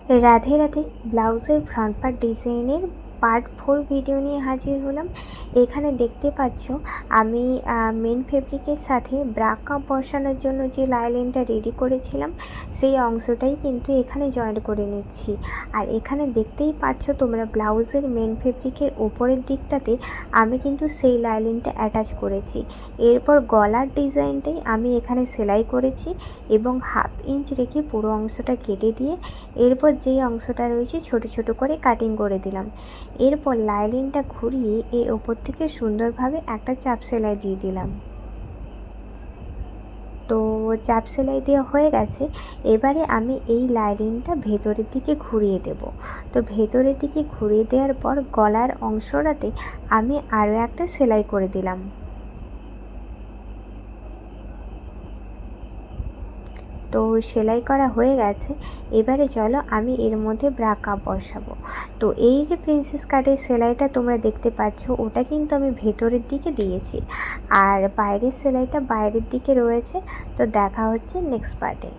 রাধে রাধে। ব্লাউজের front part ডিজাইনের part 4 video নিয়ে হাজির হলাম। এখানে দেখতে পাচ্ছ আমি মেন ফেব্রিকের সাথে ব্রা কাপ বসানোর জন্য যে লাইলিনটা রেডি করেছিলাম সেই অংশটাই কিন্তু এখানে জয়েন করে নিচ্ছি। আর এখানে দেখতেই পাচ্ছ তোমরা ব্লাউজের মেন ফেব্রিকের ওপরের দিকটাতে আমি কিন্তু সেই লাইলিনটা অ্যাটাচ করেছি। এরপর গলার ডিজাইনটাই আমি এখানে সেলাই করেছি এবং 1/2 ইঞ্চ রেখে পুরো অংশটা কেটে দিয়ে এরপর যেই অংশটা রয়েছে ছোট ছোট করে কাটিং করে দিলাম। এরপর লাইলিনটা ঘুরিয়ে এর ওপর থেকে সুন্দরভাবে একটা চাপ সেলাই দিয়ে দিলাম। তো চাপ সেলাই দেওয়া হয়ে গেছে। এবারে আমি এই লাইলিনটা ভেতরের দিকে ঘুরিয়ে দেব। তো ভেতরের দিকে ঘুরিয়ে দেওয়ার পর গলার অংশটাতে আমি আরও একটা সেলাই করে দিলাম। তো সেলাই করা হয়ে গেছে। এবারে চলো আমি এর মধ্যে ব্রা কাপ বসাবো। তো এই যে প্রিন্সেস কাটের সেলাইটা তোমরা দেখতে পাচ্ছ ওটা কিন্তু আমি ভেতরের দিকে দিয়েছি, আর বাইরের সেলাইটা বাইরের দিকে রয়েছে। তো দেখা হচ্ছে নেক্সট পার্টে।